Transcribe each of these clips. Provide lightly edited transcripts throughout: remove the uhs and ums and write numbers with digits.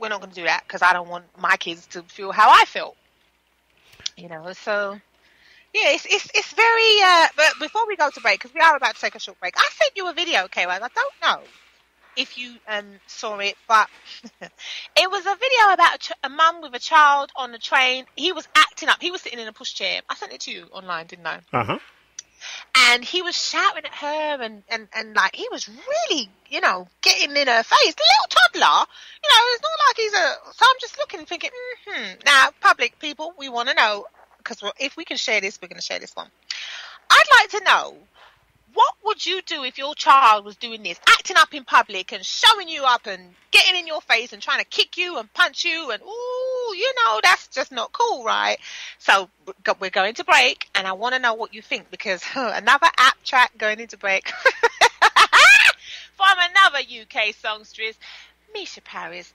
we're not going to do that because I don't want my kids to feel how I felt. So yeah, it's very. But before we go to break, because we are about to take a short break, I sent you a video, okay? I don't know if you saw it, but it was a video about a mum with a child on the train. He was acting up. He was sitting in a pushchair. I sent it to you online, didn't I? Uh-huh. And he was shouting at her and like he was really, getting in her face. The little toddler, it's not like so I'm just looking and thinking, Now, public people, we want to know, because if we can share this, we're going to share this one. I'd like to know, what would you do if your child was doing this, acting up in public and showing you up and getting in your face and trying to kick you and punch you and, that's just not cool, right? So we're going to break, and I want to know what you think, because another app track going into break from another UK songstress, Misha Paris.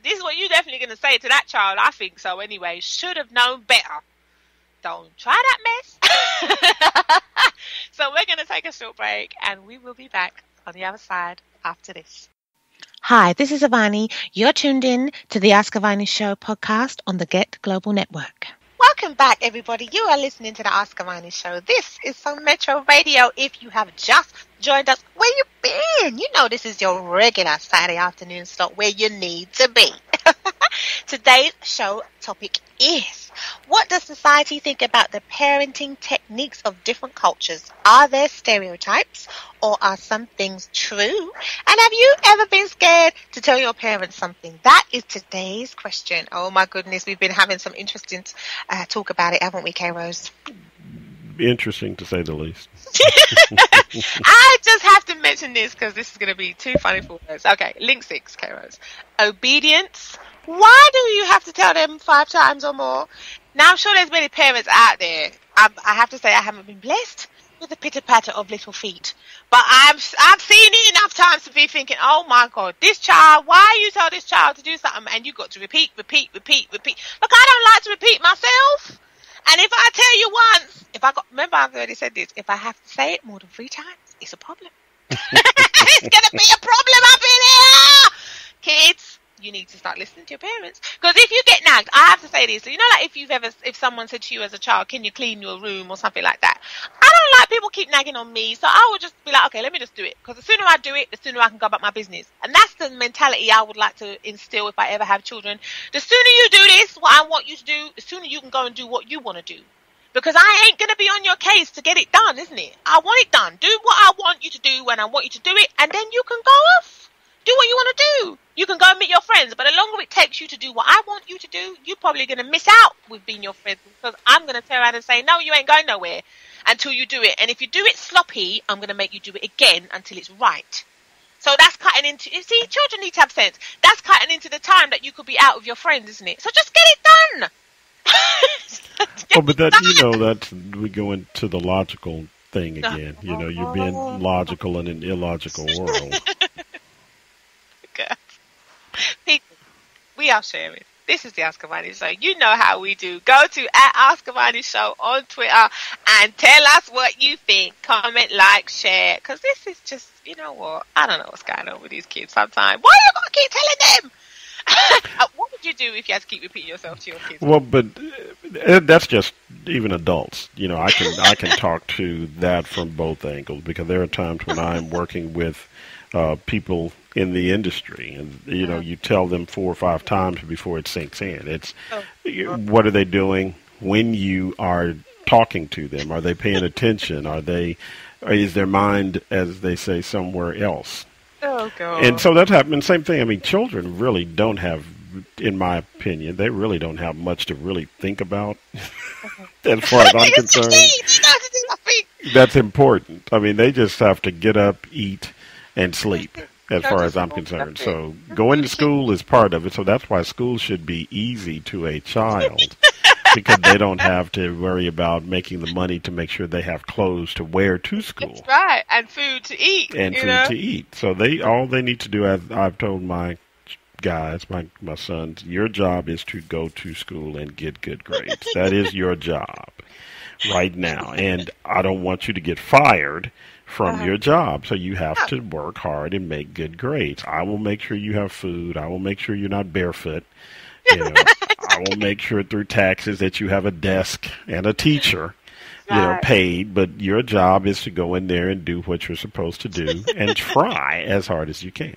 This is what you're definitely going to say to that child, I think so anyway. Should have known better. Don't try that mess. So we're going to take a short break, and we will be back on the other side after this. Hi, this is Avani. You're tuned in to the Ask-Avani-Show podcast on the Get Global Network. Welcome back, everybody. You are listening to the Ask-Avani-Show. This is SoMetro Radio. If you have just joined us, where you been? This is your regular Saturday afternoon slot where you need to be. Today's show topic is, what does society think about the parenting techniques of different cultures? Are there stereotypes, or are some things true? And have you ever been scared to tell your parents something? That is today's question. Oh my goodness, we've been having some interesting talk about it, haven't we, K-Rose? Interesting, to say the least. I just have to mention this because this is going to be too funny for us. Okay, link 6, K-Rose. Obedience. Why do you have to tell them 5 times or more? Now, I'm sure there's many parents out there. I have to say I haven't been blessed with the pitter-patter of little feet. But I've seen it enough times to be thinking, oh my God, this child, why you tell this child to do something and you got to repeat. Look, I don't like to repeat myself. And if I tell you once, remember I've already said this, if I have to say it more than 3 times, it's a problem. It's going to be a problem up in here. Kids, you need to start listening to your parents. Because if you get nagged, I have to say this. So, like if someone said to you as a child, can you clean your room or something like that? I don't like people keep nagging on me. So I would just be like, okay, let me just do it. Because the sooner I do it, the sooner I can go about my business. And that's the mentality I would like to instill if I ever have children. The sooner you do this, what I want you to do, the sooner you can go and do what you want to do. Because I ain't going to be on your case to get it done, isn't it? I want it done. Do what I want you to do when I want you to do it. And then you can go off. Do what you want to do. You can go and meet your friends, but the longer it takes you to do what I want you to do, you're probably going to miss out with being your friends, because I'm going to turn around and say, no, you ain't going nowhere until you do it. And if you do it sloppy, I'm going to make you do it again until it's right. So that's cutting into, you see, children need to have sense. That's cutting into the time that you could be out with your friends, isn't it? So just get it done. But that's, we go into the logical thing again. You're being logical in an illogical world. People, we are sharing. This is the Ask-Avani Show. You know how we do. Go to @Ask-Avani-Show on Twitter and tell us what you think. Comment, like, share. Because this is just, you know what? I don't know what's going on with these kids sometimes. Why you got to keep telling them? What would you do if you had to keep repeating yourself to your kids? Well, but that's just even adults. I can talk to that from both angles, because there are times when I'm working with people in the industry, and you tell them 4 or 5 times before it sinks in. It's what are they doing when you are talking to them? Are they paying attention? Is their mind, as they say, somewhere else? Oh God! And so that's happening. Same thing. I mean, children really don't have, in my opinion, they really don't have much to really think about. As far as I'm concerned, that's important. I mean, they just have to get up, eat, and sleep, as far as I'm concerned. So going to school is part of it. So that's why school should be easy to a child, because they don't have to worry about making the money to make sure they have clothes to wear to school. That's right, and food to eat. To eat. So all they need to do, as I've told my guys, my sons, your job is to go to school and get good grades. That is your job right now. And I don't want you to get fired from your job. So you have to work hard and make good grades. I will make sure you have food. I will make sure you're not barefoot. You know, I will make sure through taxes that you have a desk and a teacher, paid. But your job is to go in there and do what you're supposed to do and try as hard as you can.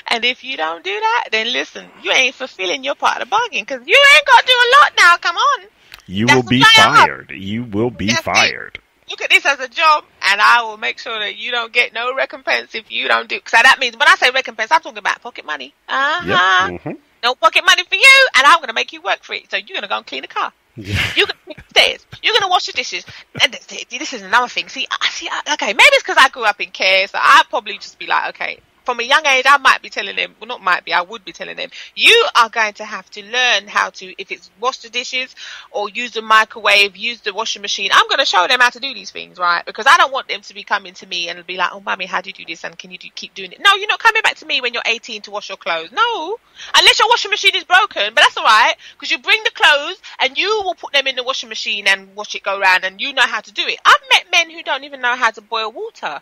And if you don't do that, then listen, you ain't fulfilling your part of the bargain, because you ain't got to do a lot now. Come on. You will be fired. You will be fired. Look at this as a job, and I will make sure that you don't get no recompense if you don't do. So that means when I say recompense, I'm talking about pocket money. No pocket money for you, and I'm going to make you work for it. So you're going to go and clean the car. You're going to clean the stairs. You're going to wash the dishes. And this is another thing. Okay, maybe it's because I grew up in care, so I'd probably just be like, okay, from a young age, I might be telling them, well, not might be, I would be telling them, you are going to have to learn how to, if it's wash the dishes or use the microwave, use the washing machine, I'm going to show them how to do these things, right? Because I don't want them to be coming to me and be like, oh, mommy, how do you do this? And can you keep doing it? No, you're not coming back to me when you're 18 to wash your clothes. No, unless your washing machine is broken, but that's all right, because you bring the clothes and you will put them in the washing machine and watch it go round, and you know how to do it. I've met men who don't even know how to boil water.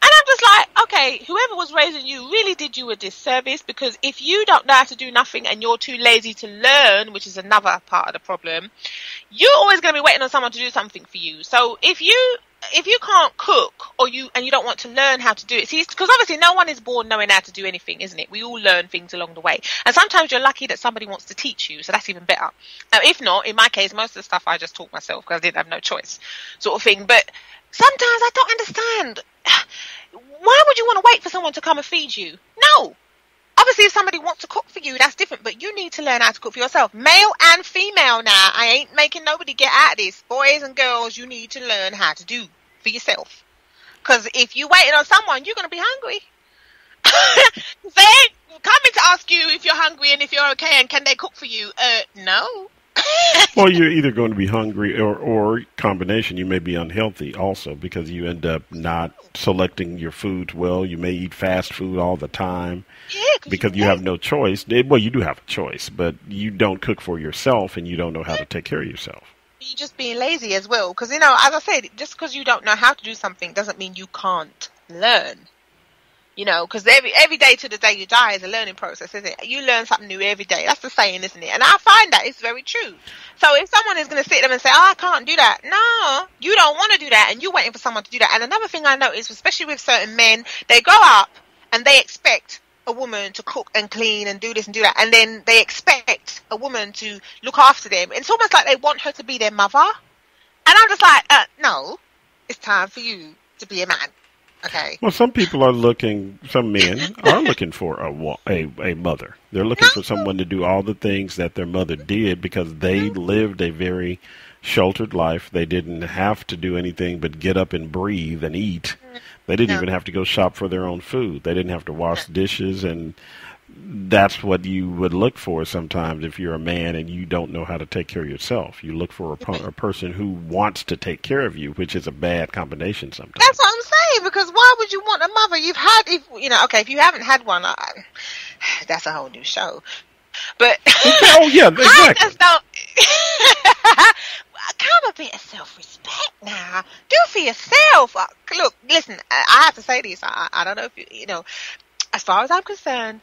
And I'm just like, okay, whoever was raising you really did you a disservice, because if you don't know how to do nothing and you're too lazy to learn, which is another part of the problem, you're always going to be waiting on someone to do something for you. So if you can't cook and you don't want to learn how to do it, see, because obviously no one is born knowing how to do anything, isn't it? We all learn things along the way. And sometimes you're lucky that somebody wants to teach you, so that's even better. If not, in my case, most of the stuff I just taught myself because I didn't have no choice, sort of thing. But sometimes I don't understand. Why would you want to wait for someone to come and feed you? No. Obviously, if somebody wants to cook for you, that's different. But you need to learn how to cook for yourself. Male and female now. I ain't making nobody get out of this. Boys and girls, you need to learn how to do for yourself. Because if you're waiting on someone, you're going to be hungry. They ain't coming to ask you if you're hungry and if you're okay and can they cook for you. No. Well, you're either going to be hungry or combination. You may be unhealthy also, because you end up not selecting your foods well. You may eat fast food all the time because you have no choice. Well, you do have a choice, but you don't cook for yourself and you don't know how to take care of yourself. You're just being lazy as well, because, as I said, just because you don't know how to do something doesn't mean you can't learn. Because every day to the day you die is a learning process, isn't it? You learn something new every day. That's the saying, isn't it? And I find that it's very true. So if someone is going to sit there and say, oh, I can't do that. No, you don't want to do that, and you're waiting for someone to do that. And another thing I notice, especially with certain men, they grow up and they expect a woman to cook and clean and do this and do that. And then they expect a woman to look after them. It's almost like they want her to be their mother. And I'm just like, no, it's time for you to be a man. Okay. Well, some men are looking for a mother. They're looking for someone to do all the things that their mother did, because they lived a very sheltered life. They didn't have to do anything but get up and breathe and eat. They didn't even have to go shop for their own food. They didn't have to wash dishes, and that's what you would look for sometimes if you're a man and you don't know how to take care of yourself. You look for a person who wants to take care of you, which is a bad combination sometimes. That's what I'm saying, because why would you want a mother? If you haven't had one, that's a whole new show. But oh yeah, exactly. I just don't. Come a bit of self-respect now. Do for yourself. Look, listen. I have to say this. I don't know if you know. As far as I'm concerned,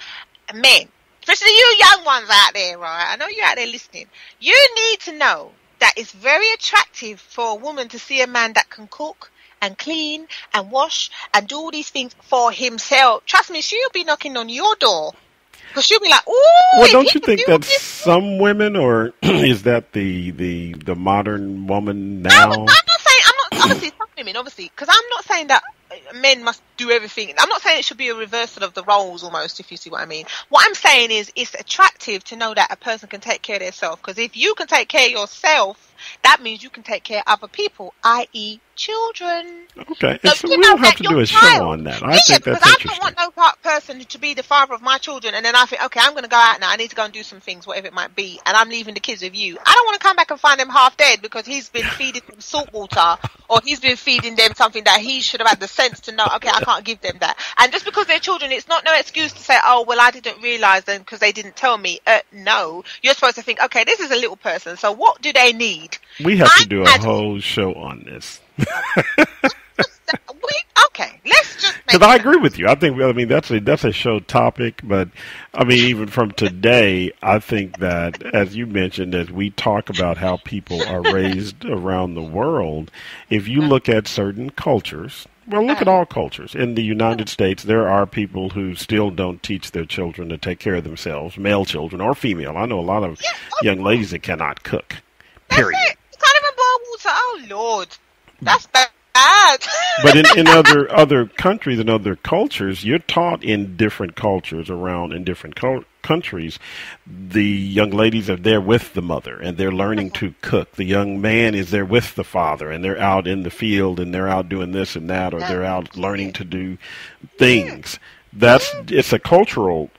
men, especially you young ones out there, right? I know you're out there listening. You need to know that it's very attractive for a woman to see a man that can cook and clean and wash and do all these things for himself. Trust me, she'll be knocking on your door. Because she'll be like, ooh. Well, don't you think that's some women, or is that the modern woman now? I'm not saying, obviously, some women, obviously, because I'm not saying that men must do everything. I'm not saying it should be a reversal of the roles almost, if you see what I mean. What I'm saying is it's attractive to know that a person can take care of themselves, because if you can take care of yourself, that means you can take care of other people, i.e. children. Okay, so we'll have to do a show on that. I think that's interesting. I don't want no person to be the father of my children, and then I think, okay, I'm going to go out now. I need to go and do some things, whatever it might be, and I'm leaving the kids with you. I don't want to come back and find them half dead because he's been feeding them salt water, or he's been feeding them something that he should have had the sense to know, okay, I can't give them that. And just because they're children, it's not no excuse to say, oh, well, I didn't realise them because they didn't tell me. No, you're supposed to think, okay, this is a little person, so what do they need? We have to do a whole show on this. Because I agree with you. I mean, that's a show topic, but I mean, even from today, I think that, as you mentioned, as we talk about how people are raised around the world, if you look at certain cultures, well, look at all cultures. In the United States, there are people who still don't teach their children to take care of themselves, male children or female. I know a lot of young ladies that cannot cook, period. That's it. You can't even boil water. Oh, Lord. That's bad. But in other countries and other cultures, you're taught in different cultures around in different countries. The young ladies are there with the mother, and they're learning to cook. The young man is there with the father, and they're out in the field, and they're out doing this and that, or they're out learning to do things. It's a cultural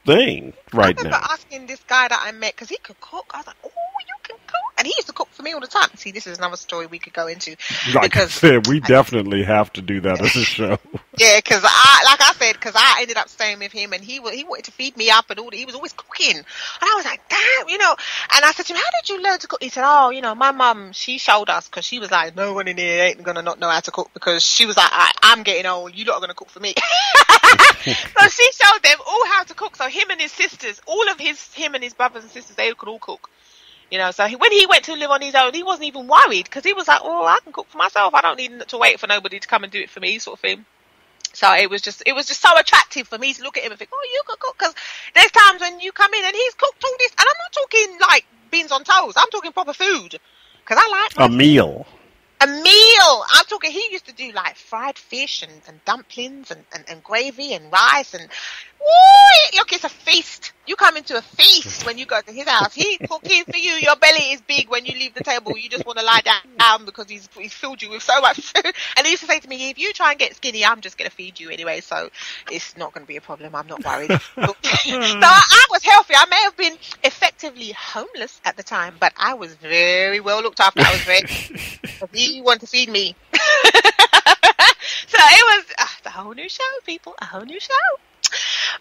thing right now. I remember asking this guy that I met, because he could cook. I was like, oh, you can cook? And he used to cook for me all the time. See, this is another story we could go into. Like I said, we definitely have to do that as a show. Yeah, because I ended up staying with him, and he wanted to feed me up, and he was always cooking. And I was like, damn, And I said to him, how did you learn to cook? He said, my mum, she showed us, because she was like, no one in here ain't going to not know how to cook, because she was like, I'm getting old, you lot are going to cook for me. So she showed them all how to cook. So him and his sisters, him and his brothers and sisters, they could all cook. So when he went to live on his own, he wasn't even worried, because he was like, oh, I can cook for myself. I don't need to wait for nobody to come and do it for me, sort of thing. So it was just so attractive for me to look at him and think, oh, you could cook, because there's times when you come in and he's cooked all this, and I'm not talking like beans on toast. I'm talking proper food, because I like a meal. A meal. I'm talking, he used to do like fried fish and dumplings and gravy and rice and, woo, look, it's a feast. You come into a feast when you go to his house. He's cooking for you. Your belly is big when you leave the table. You just want to lie down because he's filled you with so much food. And he used to say to me, if you try and get skinny, I'm just going to feed you anyway. So it's not going to be a problem. I'm not worried. So I was healthy. I may have been effectively homeless at the time, but I was very well looked after. I was he wanted to feed me. So it was a whole new show, people. A whole new show.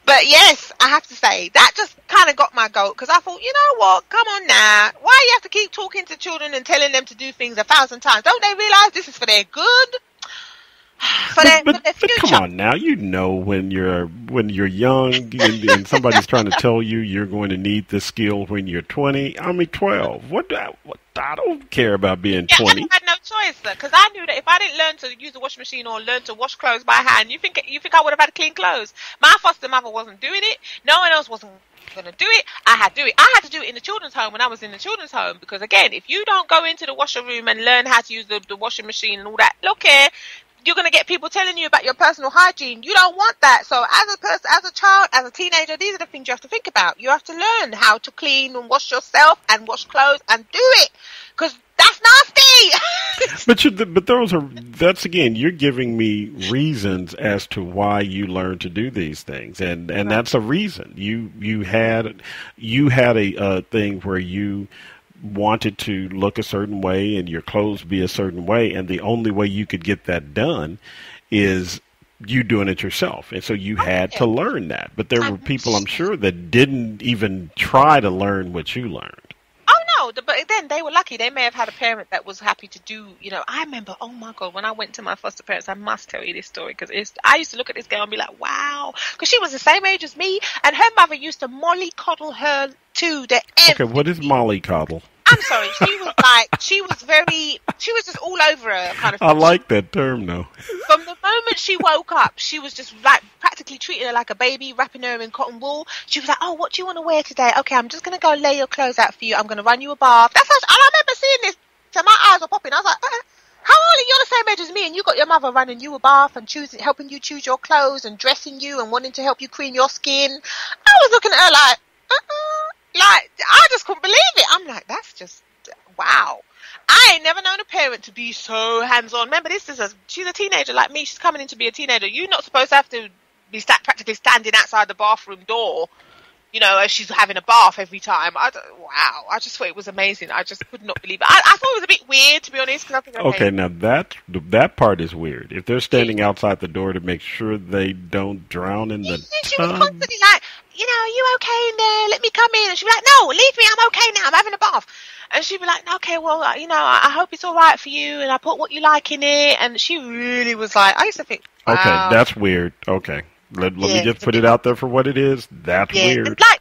But yes, I have to say, that just kind of got my goat, because I thought, you know what, come on now. Why you have to keep talking to children and telling them to do things 1,000 times? Don't they realize this is for their good? For their future? Come on now, when you're young and somebody's trying to tell you you're going to need this skill when you're 20. I mean 12. I don't care about being 20. I had no choice, because I knew that if I didn't learn to use the washing machine or learn to wash clothes by hand, you think I would have had clean clothes? My foster mother wasn't doing it. No one else wasn't going to do it. I had to do it. I had to do it in the children's home when I was in the children's home, because again, if you don't go into the washer room and learn how to use the washing machine and all that, look here, you're going to get people telling you about your personal hygiene. You don't want that. So as a person, as a child, as a teenager, these are the things you have to think about. You have to learn how to clean and wash yourself and wash clothes and do it, because that's nasty. But that's again, you're giving me reasons as to why you learn to do these things, and that's a reason. You had a thing where you wanted to look a certain way and your clothes be a certain way, and the only way you could get that done is you doing it yourself, and so you had to learn that. But there were people, I'm sure, that didn't even try to learn what you learned. Oh no, but then they were lucky. They may have had a parent that was happy to do, I remember, oh my God, when I went to my foster parents, I must tell you this story, because I used to look at this girl and be like, wow, because she was the same age as me, and her mother used to mollycoddle her too. Okay, what is mollycoddle? I'm sorry, she was just all over her kind of. I like that term though. From the moment she woke up, she was just like practically treating her like a baby, wrapping her in cotton wool. She was like, oh, what do you want to wear today? Okay, I'm just going to go lay your clothes out for you. I'm going to run you a bath. That's how I remember seeing this. So my eyes were popping. I was like, how old are you? You're the same age as me, and you got your mother running you a bath and helping you choose your clothes and dressing you and wanting to help you clean your skin. I was looking at her like, like, I just couldn't believe it. I'm like, that's just, wow. I ain't never known a parent to be so hands-on. Remember, she's a teenager like me. She's coming in to be a teenager. You're not supposed to have to be practically standing outside the bathroom door, as she's having a bath every time. Wow. I just thought it was amazing. I just could not believe it. I thought it was a bit weird, to be honest. Cause I think, okay, now that part is weird. If they're standing outside the door to make sure they don't drown in the she was constantly like, are you okay in there? Let me come in. And she'd be like, no, leave me. I'm okay now. I'm having a bath. And she'd be like, okay, well, I hope it's all right for you, and I put what you like in it. And she really was like, I used to think, wow. Okay, that's weird. Okay. Let me just put it out there for what it is. That's weird. Like,